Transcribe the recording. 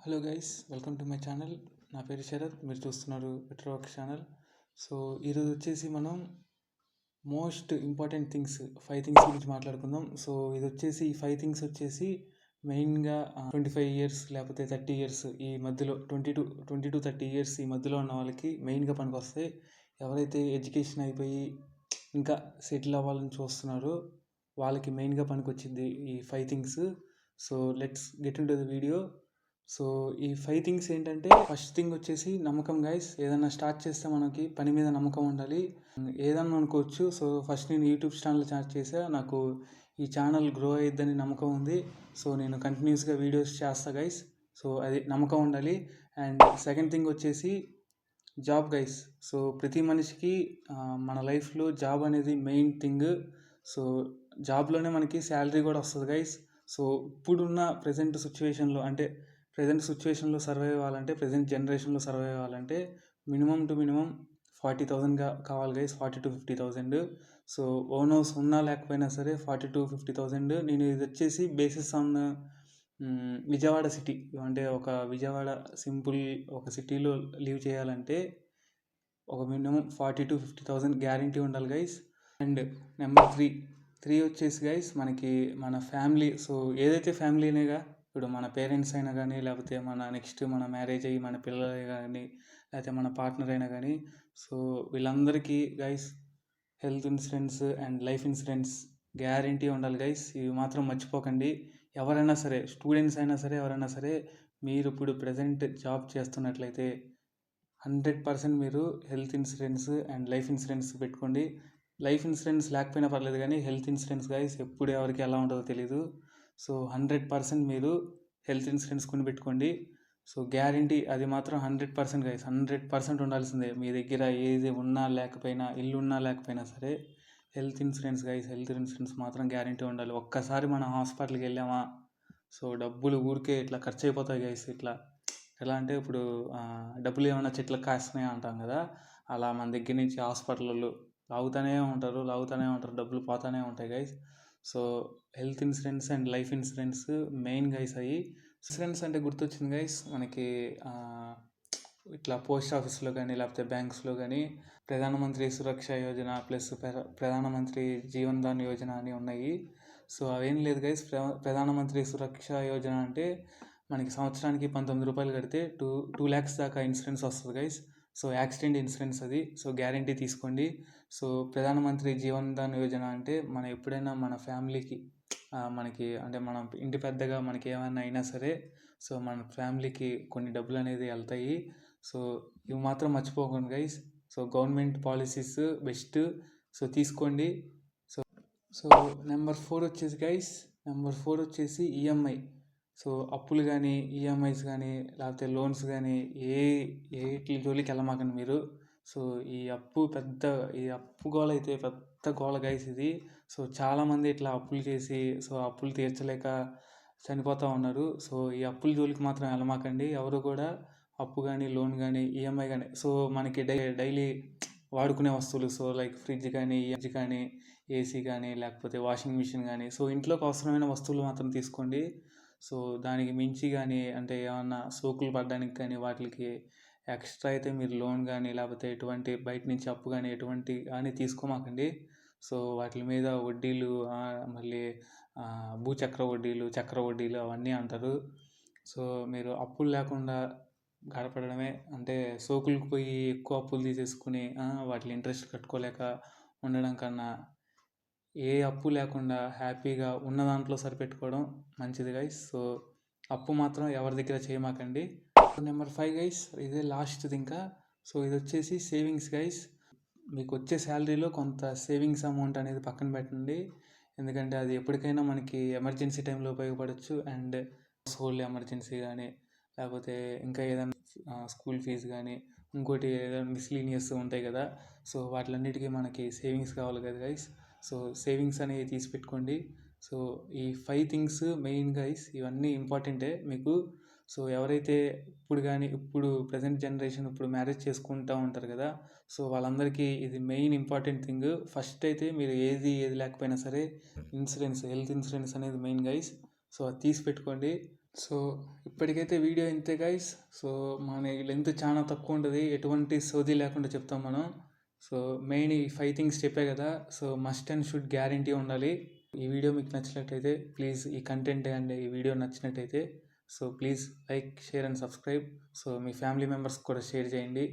Hello guys, welcome to my channel. నా పేరు శరత్, మీరు చూస్తున్నారు బెటర్ వర్క్ ఛానల్. సో ఈరోజు వచ్చేసి మనం మోస్ట్ ఇంపార్టెంట్ థింగ్స్ 5 థింగ్స్ గురించి మాట్లాడుకుందాం. సో ఇది వచ్చేసి ఈ 5 థింగ్స్ వచ్చేసి మెయిన్గా 25 ఇయర్స్ లేకపోతే 30 ఇయర్స్ ఈ మధ్యలో 20 to 30 ఇయర్స్ ఈ మధ్యలో ఉన్న వాళ్ళకి మెయిన్గా పనికి వస్తాయి. ఎవరైతే ఎడ్యుకేషన్ అయిపోయి ఇంకా సెటిల్ అవ్వాలని చూస్తున్నారో వాళ్ళకి మెయిన్గా పనికి వచ్చింది ఈ 5 things. So let's get in to the video. So ఈ 5 థింగ్స్ ఏంటంటే, ఫస్ట్ థింగ్ వచ్చేసి నమ్మకం గైస్. ఏదైనా స్టార్ట్ చేస్తే మనకి పని మీద నమ్మకం ఉండాలి. ఏదన్నా అనుకోవచ్చు. సో ఫస్ట్ నేను యూట్యూబ్ ఛానల్ స్టార్ట్ చేసా, నాకు ఈ ఛానల్ గ్రో అయ్యిద్దని నమ్మకం ఉంది. సో నేను కంటిన్యూస్గా వీడియోస్ చేస్తా గైస్. సో అది నమ్మకం ఉండాలి. అండ్ సెకండ్ థింగ్ వచ్చేసి జాబ్ గైస్. సో ప్రతి మనిషికి మన లైఫ్లో జాబ్ అనేది మెయిన్ థింగ్. సో జాబ్లోనే మనకి శాలరీ కూడా వస్తుంది గైస్. సో ఇప్పుడున్న ప్రజెంట్ సిచ్యువేషన్లో సర్వైవ్ అవ్వాలంటే, ప్రజెంట్ జనరేషన్లో సర్వైవ్ అవ్వాలంటే మినిమం 40,000 కావాలి guys. 40,000 to 50,000. So own house ఉన్నా లేకపోయినా సరే 40,000 to 50,000. నేను ఇది వచ్చేసి బేసిస్ ఆన్ విజయవాడ సిటీ, అంటే ఒక విజయవాడ సింపుల్ ఒక సిటీలో లివ్ చేయాలంటే ఒక మినిమం 40,000 to 50,000 గ్యారంటీ ఉండాలి గైస్. అండ్ నెంబర్ 3 వచ్చేసి గైస్, మనకి మన ఫ్యామిలీ. సో ఏదైతే ఫ్యామిలీనేగా, ఇప్పుడు మన పేరెంట్స్ అయినా కానీ, లేకపోతే మన మ్యారేజ్ అయ్యి మన పిల్లలు కానీ, లేకపోతే మన పార్ట్నర్ అయినా కానీ, సో వీళ్ళందరికీ guys health insurance and life insurance guarantee ఉండాలి గైస్. ఇవి మాత్రం మర్చిపోకండి. ఎవరైనా సరే, స్టూడెంట్స్ అయినా సరే, ఎవరైనా సరే, మీరు ఇప్పుడు ప్రజెంట్ జాబ్ చేస్తున్నట్లయితే 100% మీరు health insurance and life insurance పెట్టుకోండి. లైఫ్ ఇన్సూరెన్స్ లేకపోయినా పర్లేదు, కానీ హెల్త్ ఇన్సూరెన్స్ గైస్ ఎప్పుడు ఎవరికి ఎలా ఉంటుందో తెలీదు. సో 100% మీరు హెల్త్ ఇన్సూరెన్స్ కొని పెట్టుకోండి. సో గ్యారంటీ అది మాత్రం 100% గైస్, 100% ఉండాల్సిందే. మీ దగ్గర ఏది ఉన్నా లేకపోయినా, ఇల్లు ఉన్నా లేకపోయినా సరే, health insurance guys, health insurance మాత్రం గ్యారంటీ ఉండాలి. ఒక్కసారి మనం హాస్పిటల్కి వెళ్ళామా, సో డబ్బులు ఊరికే ఇట్లా ఖర్చు అయిపోతాయి గైస్. ఇట్లా ఎలా అంటే, ఇప్పుడు డబ్బులు ఏమైనా చెట్లకు కాస్తున్నాయి అంటాం కదా, అలా మన దగ్గర నుంచి హాస్పిటల్లో లాగుతూనే ఉంటారు, డబ్బులు పోతూనే ఉంటాయి guys. So health insurance and life insurance main guys. అయ్యి ఇన్సూరెన్స్ అంటే గుర్తొచ్చింది గైస్, మనకి ఇట్లా పోస్ట్ ఆఫీస్లో కానీ, లేకపోతే బ్యాంక్స్లో కానీ ప్రధానమంత్రి సురక్ష యోజన ప్లస్ ప్రధానమంత్రి జీవన్ ధాన్ యోజన అని ఉన్నాయి. సో అవేం లేదు గైస్. ప్రధానమంత్రి సురక్ష యోజన అంటే మనకి సంవత్సరానికి 19 రూపాయలు కడితే 2 lakhs దాకా ఇన్సూరెన్స్ వస్తుంది గైస్. సో యాక్సిడెంట్ ఇన్సూరెన్స్ అది. సో గ్యారంటీ తీసుకోండి. సో ప్రధానమంత్రి జీవన్ ధాన్ యోజన అంటే మనం ఎప్పుడైనా మన ఫ్యామిలీకి, మనకి అంటే మనం ఇంటి పెద్దగా మనకి ఏమైనా అయినా సరే, సో మన ఫ్యామిలీకి కొన్ని డబ్బులు అనేది వెళ్తాయి. సో ఇవి మాత్రం మర్చిపోకండి guys. So government policies best. So తీసుకోండి. సో నెంబర్ 4 వచ్చేసి గైస్, ఈఎంఐ. సో అప్పులు కానీ, ఈఎంఐస్ కానీ, లేకపోతే లోన్స్ కానీ, ఏటి జోలికి వెళ్ళమాకండి మీరు. సో ఈ అప్పు గోల అయితే పెద్ద గోల గైస్ ఇది. సో చాలామంది ఇట్లా అప్పులు చేసి, సో అప్పులు తీర్చలేక చనిపోతూ ఉన్నారు. సో ఈ అప్పుల జోలికి మాత్రం వెళ్ళమాకండి ఎవరు కూడా. అప్పు కానీ, లోన్ కానీ, ఈఎంఐ కానీ, సో మనకి డైలీ వాడుకునే వస్తువులు, సో లైక్ ఫ్రిడ్జ్ కానీ, ఏసీ కానీ, లేకపోతే వాషింగ్ మిషన్ కానీ, సో ఇంట్లోకి అవసరమైన వస్తువులు మాత్రం తీసుకోండి. సో దానికి మించి కానీ, అంటే ఏమన్నా సోకులు పడడానికి కానీ, వాటికి ఎక్స్ట్రా అయితే మీరు లోన్ కానీ, లేకపోతే ఎటువంటి బయట నుంచి అప్పు కానీ ఎటువంటి కానీ తీసుకోమాకండి. సో వాటి మీద వడ్డీలు, మళ్ళీ భూచక్ర వడ్డీలు, చక్ర వడ్డీలు అవన్నీ అంటారు. సో మీరు అప్పులు లేకుండా గడపడమే, అంటే సోకులకు పోయి ఎక్కువ అప్పులు తీసేసుకుని వాటి ఇంట్రెస్ట్ కట్టుకోలేక ఉండడం కన్నా, ఏ అప్పు లేకుండా హ్యాపీగా ఉన్న దాంట్లో సరిపెట్టుకోవడం మంచిది గైస్. సో అప్పు మాత్రం ఎవరి దగ్గర చేయమాకండి. నెంబర్ 5 గైస్, ఇదే లాస్ట్ది ఇంకా. సో ఇది వచ్చేసి సేవింగ్స్ గైస్. మీకు వచ్చే శాలరీలో కొంత సేవింగ్స్ అమౌంట్ అనేది పక్కన పెట్టండి. ఎందుకంటే అది ఎప్పటికైనా మనకి ఎమర్జెన్సీ టైంలో ఉపయోగపడవచ్చు. అండ్ హౌస్ హోల్డ్ ఎమర్జెన్సీ కానీ, లేకపోతే ఇంకా ఏదైనా స్కూల్ ఫీజు కానీ, ఇంకోటి ఏదైనా మిస్లీనియస్ ఉంటాయి కదా, సో వాటిలన్నిటికీ మనకి సేవింగ్స్ కావాలి కదా గైస్. సో సేవింగ్స్ అనేవి తీసి పెట్టుకోండి. సో ఈ 5 థింగ్స్ మెయిన్ గైస్, ఇవన్నీ ఇంపార్టెంటే మీకు. సో ఎవరైతే ఇప్పుడు ప్రజెంట్ జనరేషన్ ఇప్పుడు మ్యారేజ్ చేసుకుంటూ ఉంటారు కదా, సో వాళ్ళందరికీ ఇది మెయిన్ ఇంపార్టెంట్ థింగ్. ఫస్ట్ అయితే మీరు ఏది లేకపోయినా సరే హెల్త్ ఇన్సూరెన్స్ అనేది మెయిన్ గైస్. సో అది తీసి పెట్టుకోండి. సో ఇప్పటికైతే వీడియో ఇంతే గైస్. సో మన లెంత్ చాలా తక్కువ ఉంటుంది, ఎటువంటి సోది లేకుండా చెప్తాం మనం. సో మెయిన్ ఈ 5 థింగ్స్ చెప్పే కదా. So must and should guarantee ఉండాలి. ఈ వీడియో మీకు నచ్చినట్లయితే ప్లీజ్, ఈ కంటెంట్ అండ్ ఈ వీడియో నచ్చినట్టయితే so please like, share and subscribe. So me family members కూడా షేర్ చేయండి.